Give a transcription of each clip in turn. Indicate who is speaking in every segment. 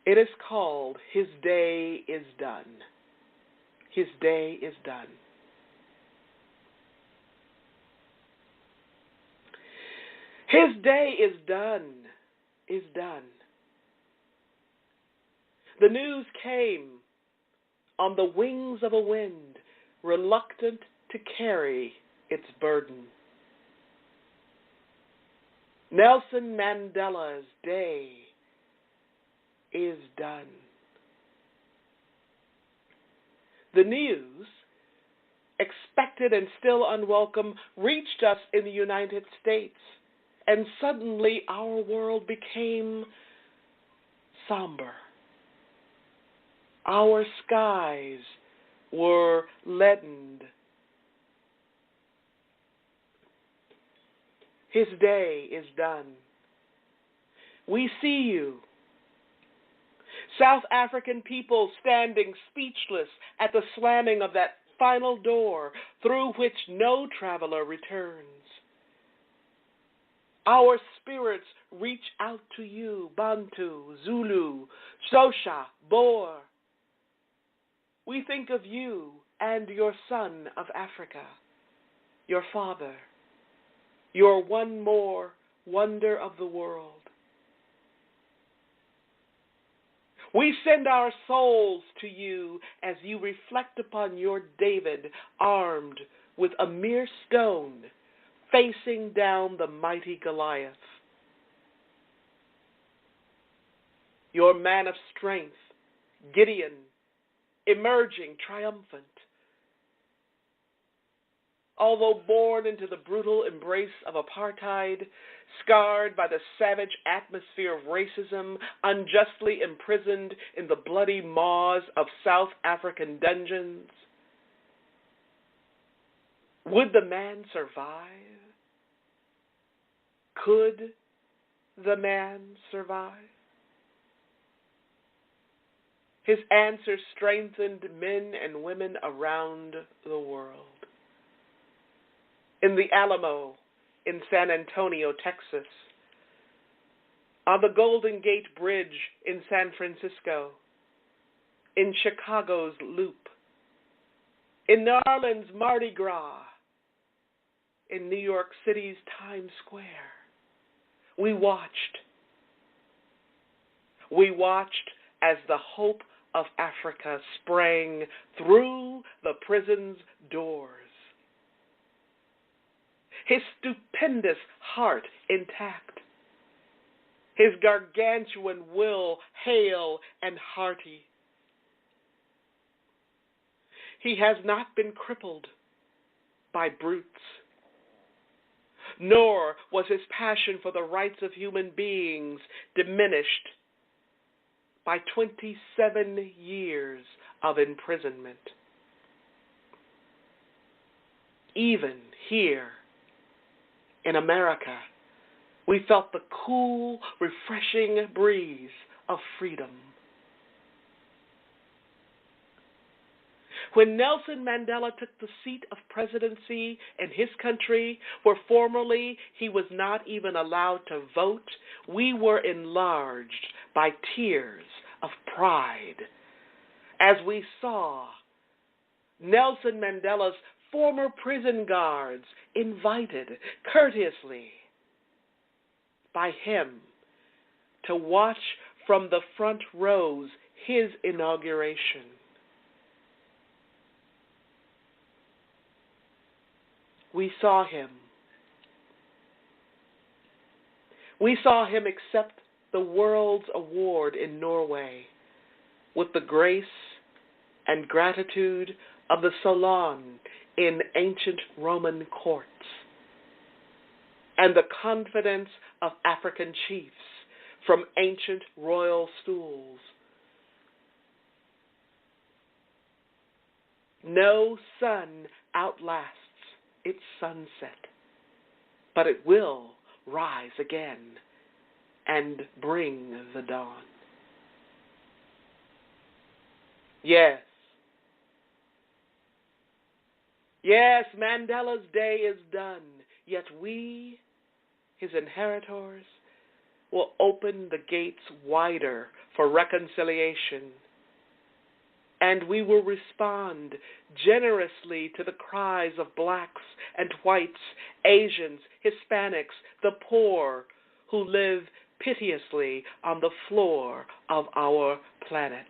Speaker 1: It is called His Day is Done. His day is done. His day is done, is done. The news came on the wings of a wind, reluctant to carry its burden. Nelson Mandela's day is done. The news, expected and still unwelcome, reached us in the United States, and suddenly our world became somber. Our skies were leadened. His day is done. We see you, South African people standing speechless at the slamming of that final door through which no traveler returns. Our spirits reach out to you, Bantu, Zulu, Xhosa, Boer. We think of you and your son of Africa, your father, your one more wonder of the world. We send our souls to you as you reflect upon your David armed with a mere stone, facing down the mighty Goliath. Your man of strength, Gideon, emerging triumphant. Although born into the brutal embrace of apartheid, scarred by the savage atmosphere of racism, unjustly imprisoned in the bloody maws of South African dungeons, would the man survive? Could the man survive? His answer strengthened men and women around the world. In the Alamo, in San Antonio, Texas, on the Golden Gate Bridge in San Francisco, in Chicago's Loop, in New Orleans' Mardi Gras, in New York City's Times Square. We watched as the hope of Africa sprang through the prison's doors. His stupendous heart intact, his gargantuan will hale and hearty. He has not been crippled by brutes, nor was his passion for the rights of human beings diminished by 27 years of imprisonment. Even here in America, we felt the cool, refreshing breeze of freedom. When Nelson Mandela took the seat of presidency in his country, where formerly he was not even allowed to vote, we were enlarged by tears of pride as we saw Nelson Mandela's former prison guards invited courteously by him to watch from the front rows his inauguration. We saw him. We saw him accept the World's Award in Norway with the grace and gratitude of the Salon in ancient Roman courts, and the confidence of African chiefs from ancient royal stools. No sun outlasts its sunset, but it will rise again and bring the dawn. Yes, Mandela's day is done, yet we, his inheritors, will open the gates wider for reconciliation, and we will respond generously to the cries of blacks and whites, Asians, Hispanics, the poor who live piteously on the floor of our planet.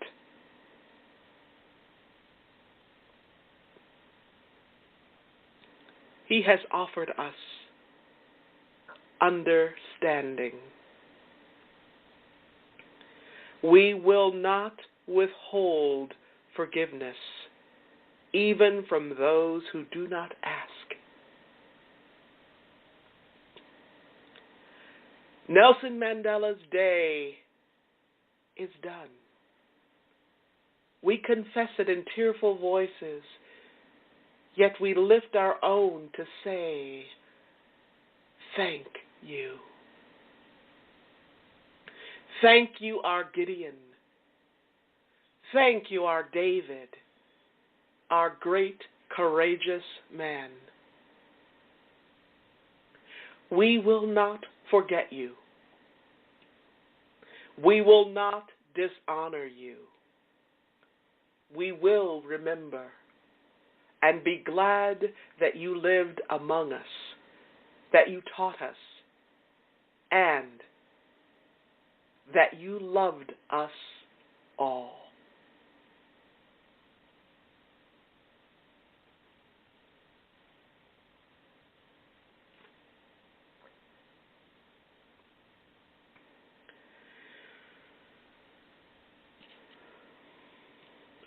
Speaker 1: He has offered us understanding. We will not withhold forgiveness, even from those who do not ask. Nelson Mandela's day is done. We confess it in tearful voices, yet we lift our own to say, thank you. Thank you, our Gideon. Thank you, our David, our great, courageous man. We will not forget you. We will not dishonor you. We will remember and be glad that you lived among us, that you taught us, and that you loved us all.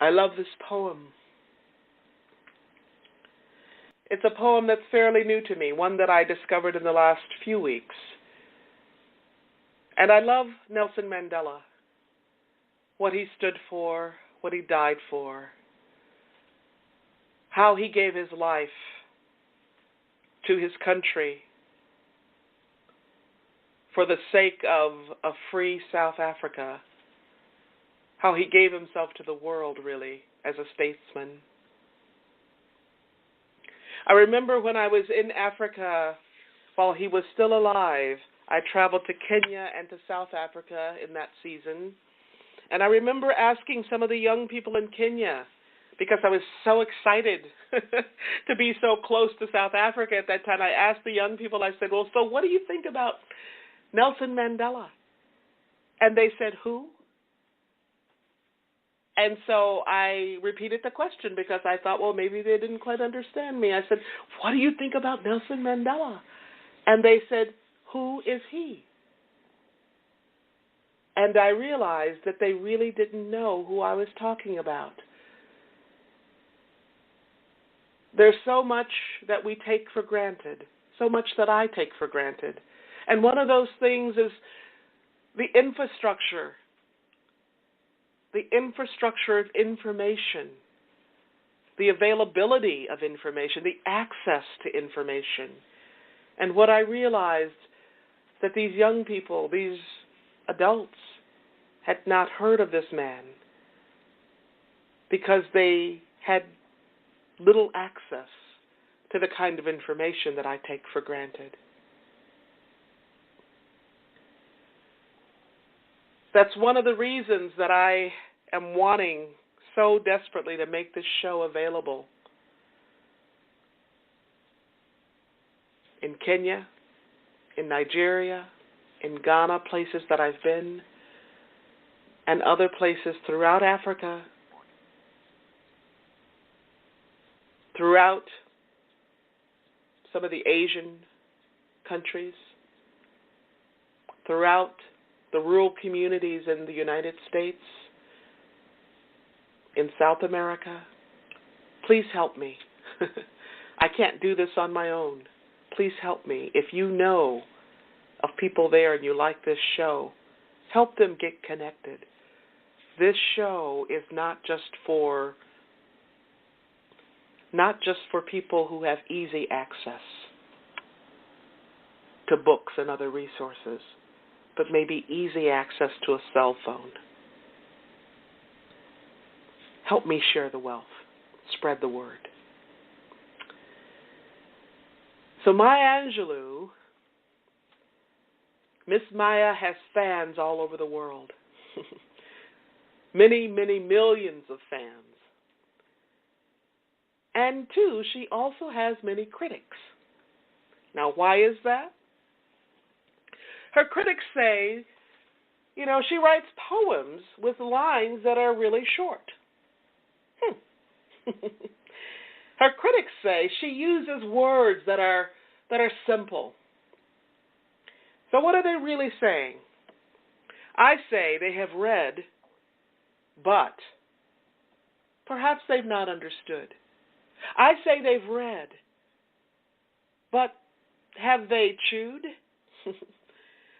Speaker 1: I love this poem. It's a poem that's fairly new to me, one that I discovered in the last few weeks. And I love Nelson Mandela, what he stood for, what he died for, how he gave his life to his country for the sake of a free South Africa, how he gave himself to the world, really, as a statesman. I remember when I was in Africa while he was still alive, I traveled to Kenya and to South Africa in that season. And I remember asking some of the young people in Kenya, because I was so excited to be so close to South Africa at that time, I asked the young people, I said, well, so what do you think about Nelson Mandela? And they said, who? And so I repeated the question because I thought, well, maybe they didn't quite understand me. I said, what do you think about Nelson Mandela? And they said, who is he? And I realized that they really didn't know who I was talking about. There's so much that we take for granted, so much that I take for granted. And one of those things is the infrastructure of information, the availability of information, the access to information. And what I realized that these young people, these adults, had not heard of this man because they had little access to the kind of information that I take for granted. That's one of the reasons that I am wanting so desperately to make this show available. In Kenya, in Nigeria, in Ghana, places that I've been, and other places throughout Africa, throughout some of the Asian countries, throughout the rural communities in the United States, in South America. Please help me. I can't do this on my own. Please help me. If you know of people there and you like this show, help them get connected. This show is not just for people who have easy access to books and other resources, but maybe easy access to a cell phone. Help me share the wealth. Spread the word. So Maya Angelou Miss Maya has fans all over the world. Many, many millions of fans. And two, she also has many critics. Now, why is that? Her critics say, she writes poems with lines that are really short. Her critics say she uses words that are simple. So what are they really saying? I say they have read, but perhaps they've not understood. I say they've read, but have they chewed?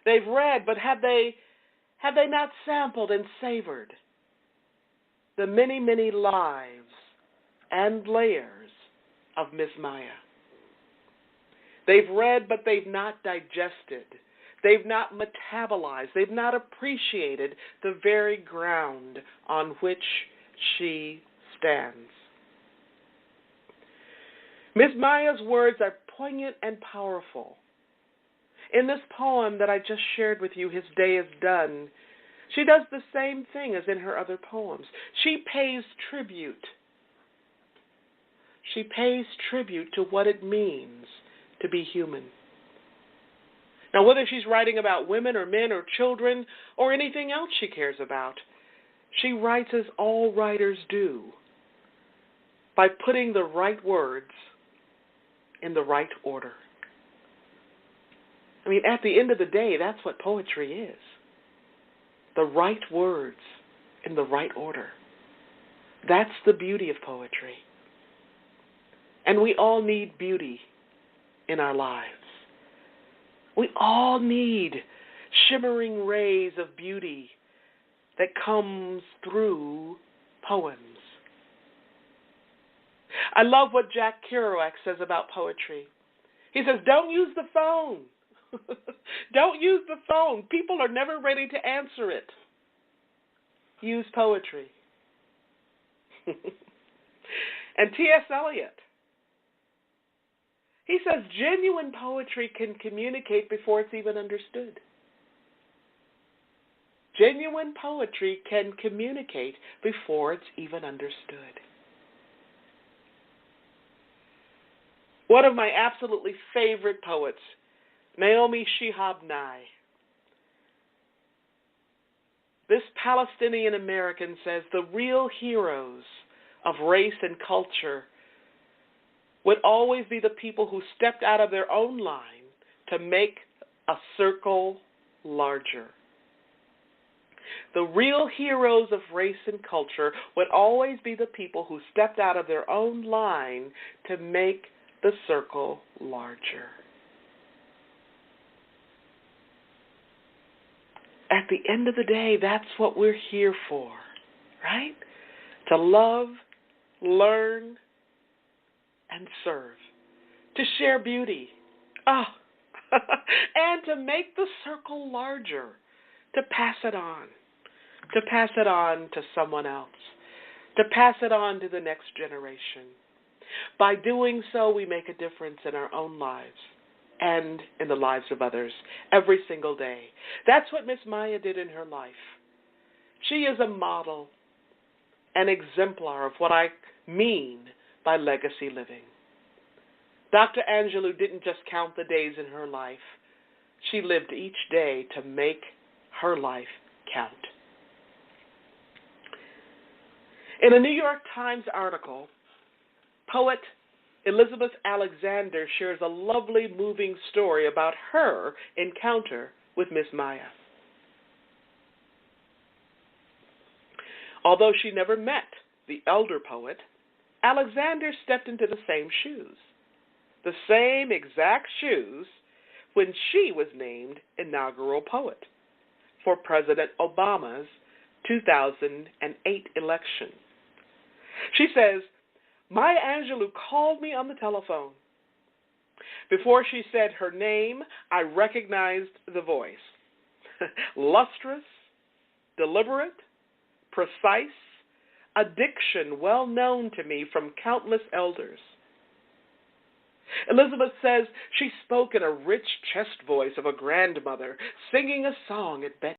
Speaker 1: They've read, but have they not sampled and savored the many, many lives and layers of Miss Maya? They've read, but they've not digested. They've not metabolized. They've not appreciated the very ground on which she stands. Miss Maya's words are poignant and powerful. In this poem that I just shared with you, His Day is Done, she does the same thing as in her other poems. She pays tribute. She pays tribute to what it means to be human. Now, whether she's writing about women or men or children or anything else she cares about, she writes as all writers do, by putting the right words in the right order. I mean, at the end of the day, that's what poetry is. The right words in the right order. That's the beauty of poetry. And we all need beauty in our lives. We all need shimmering rays of beauty that comes through poems. I love what Jack Kerouac says about poetry. He says, don't use the phone. Don't use the phone. People are never ready to answer it. Use poetry. And T.S. Eliot, he says genuine poetry can communicate before it's even understood. Genuine poetry can communicate before it's even understood. One of my absolutely favorite poets, Naomi Shihab Nye. This Palestinian American says the real heroes of race and culture would always be the people who stepped out of their own line to make a circle larger. The real heroes of race and culture would always be the people who stepped out of their own line to make the circle larger. At the end of the day, that's what we're here for, right? To love, learn, and serve. To share beauty. And to make the circle larger. To pass it on. To pass it on to someone else. To pass it on to the next generation. By doing so, we make a difference in our own lives and in the lives of others every single day. That's what Miss Maya did in her life. She is a model, an exemplar of what I mean by legacy living. Dr. Angelou didn't just count the days in her life. She lived each day to make her life count. In a New York Times article, poet Elizabeth Alexander shares a lovely, moving story about her encounter with Miss Maya. Although she never met the elder poet, Alexander stepped into the same shoes. The same exact shoes when she was named inaugural poet for President Obama's 2008 election. She says, Maya Angelou called me on the telephone. Before she said her name, I recognized the voice. Lustrous, deliberate, precise, a diction well known to me from countless elders. Elizabeth says she spoke in a rich chest voice of a grandmother singing a song at bedtime.